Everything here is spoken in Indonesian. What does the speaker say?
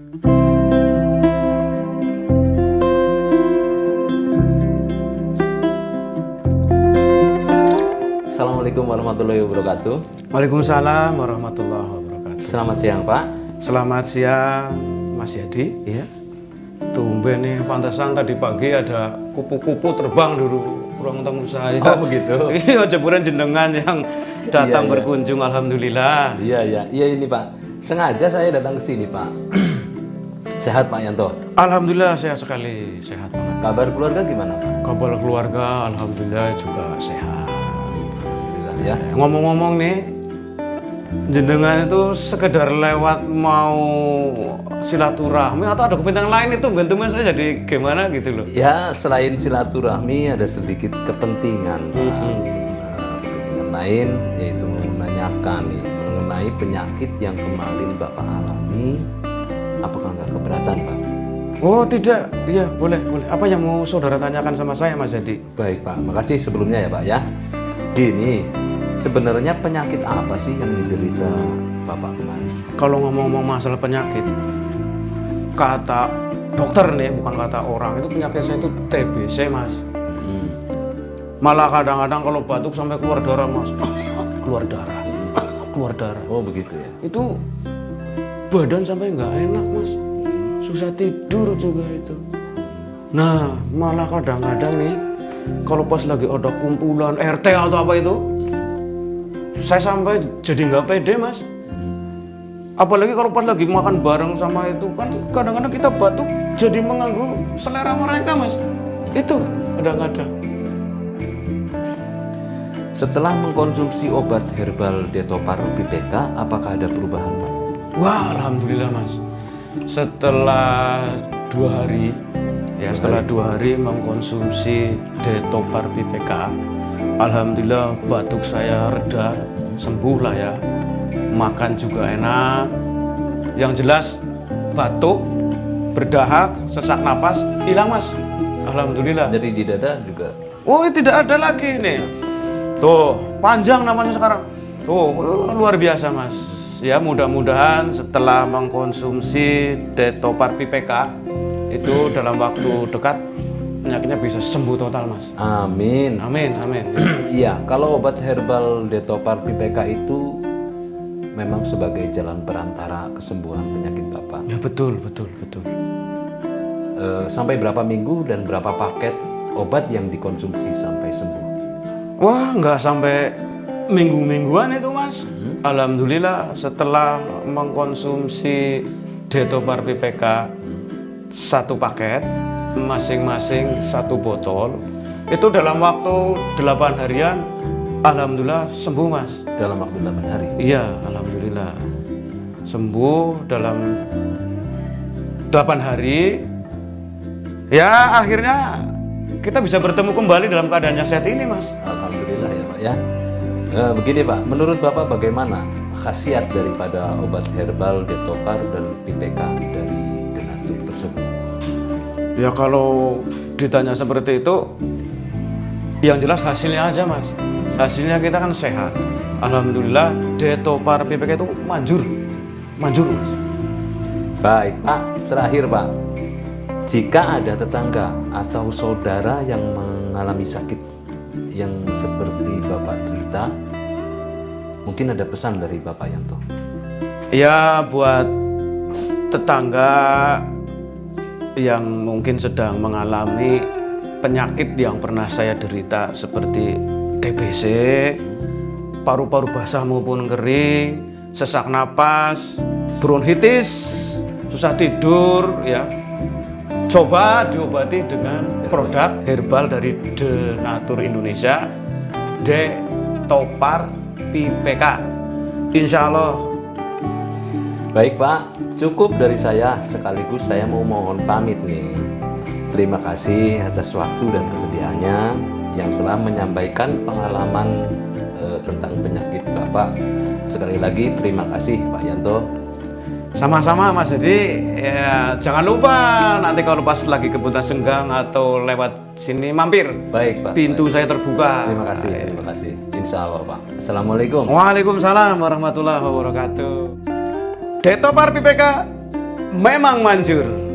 Assalamualaikum warahmatullahi wabarakatuh. Waalaikumsalam warahmatullahi wabarakatuh. Selamat siang Pak. Selamat siang Mas Yadi. Iya. Tumben nih, pantesan tadi pagi ada kupu-kupu terbang dulu ruang tamu saya. Oh begitu. Iya, jeburan jenengan yang datang Iya. berkunjung, alhamdulillah. Iya ini Pak. Sengaja saya datang ke sini Pak. Sehat Pak Yanto? Alhamdulillah sehat sekali, sehat banget. Kabar keluarga gimana Pak? Kabar keluarga alhamdulillah juga sehat. Alhamdulillah ya. Ngomong-ngomong nih, jenengan itu sekedar lewat mau silaturahmi atau ada kepentingan lain itu bentuknya saya jadi gimana gitu loh. Ya selain silaturahmi ada sedikit kepentingan Pak. Kepentingan lain yaitu menanyakan nih mengenai penyakit yang kemarin Bapak alami. Apakah nggak keberatan Pak? Oh tidak, iya boleh. Apa yang mau saudara tanyakan sama saya Mas Yadi? Baik Pak, makasih sebelumnya ya Pak ya. Gini, sebenarnya penyakit apa sih yang diderita Bapak kemarin? Kalau ngomong-ngomong masalah penyakit, kata dokter nih, bukan kata orang, itu penyakit saya itu TBC Mas. Malah kadang-kadang kalau batuk sampai keluar darah Mas. Keluar darah. Oh begitu ya. Itu badan sampai nggak enak Mas. Susah tidur juga itu. Nah, malah kadang-kadang nih, kalau pas lagi ada kumpulan RT atau apa itu, saya sampai jadi nggak pede Mas. Apalagi kalau pas lagi makan bareng sama itu kan kadang-kadang kita batuk jadi mengganggu selera mereka Mas. Itu kadang-kadang. Setelah mengkonsumsi obat herbal Detopar PPK, apakah ada perubahan Pak? Wah, alhamdulillah Mas. Setelah 2 hari, setelah 2 hari mengkonsumsi Detopar PPK, alhamdulillah batuk saya reda, sembuh lah ya. Makan juga enak. Yang jelas batuk, berdahak, sesak napas hilang Mas. Alhamdulillah. Jadi di dada juga? Oh, tidak ada lagi nih. Tuh, panjang namanya sekarang. Tuh, luar biasa Mas. Ya, mudah-mudahan setelah mengkonsumsi Detopar PPK itu dalam waktu dekat penyakitnya bisa sembuh total Mas. Amin. Amin. Iya, kalau obat herbal Detopar PPK itu memang sebagai jalan perantara kesembuhan penyakit Bapak. Ya betul. Sampai berapa minggu dan berapa paket obat yang dikonsumsi sampai sembuh? Wah, nggak sampai minggu-mingguan itu Mas. Alhamdulillah setelah mengkonsumsi Detopar PPK 1 paket, masing-masing 1 botol, itu dalam waktu 8 harian, alhamdulillah sembuh Mas. Dalam waktu 8 hari? Iya, alhamdulillah sembuh dalam 8 hari. Ya akhirnya kita bisa bertemu kembali dalam keadaan yang sehat ini Mas. Alhamdulillah ya Pak ya. Begini Pak, menurut Bapak bagaimana khasiat daripada obat herbal Detopar dan PPK dari Denatur tersebut? Ya kalau ditanya seperti itu, yang jelas hasilnya aja Mas. Hasilnya kita kan sehat. Alhamdulillah Detopar PPK itu manjur Mas. Baik Pak, terakhir Pak, jika ada tetangga atau saudara yang mengalami sakit yang seperti Bapak cerita, mungkin ada pesan dari Bapak Yanto. Ya buat tetangga yang mungkin sedang mengalami penyakit yang pernah saya derita seperti TBC, paru-paru basah maupun kering, sesak napas, bronkitis, susah tidur ya. Coba diobati dengan produk herbal dari Denatur Indonesia, Detopar PPK. Insya Allah. Baik Pak, cukup dari saya. Sekaligus saya mau mohon pamit nih. Terima kasih atas waktu dan kesediaannya yang telah menyampaikan pengalaman tentang penyakit Bapak. Sekali lagi terima kasih Pak Yanto. Sama-sama Mas, jadi ya jangan lupa nanti kalau pas lagi kebutuhan senggang atau lewat sini mampir. Baik Pak. Pintu saya terbuka. Terima kasih. Insya Allah Pak. Assalamualaikum. Waalaikumsalam warahmatullahi wabarakatuh. Detopar PPK memang manjur.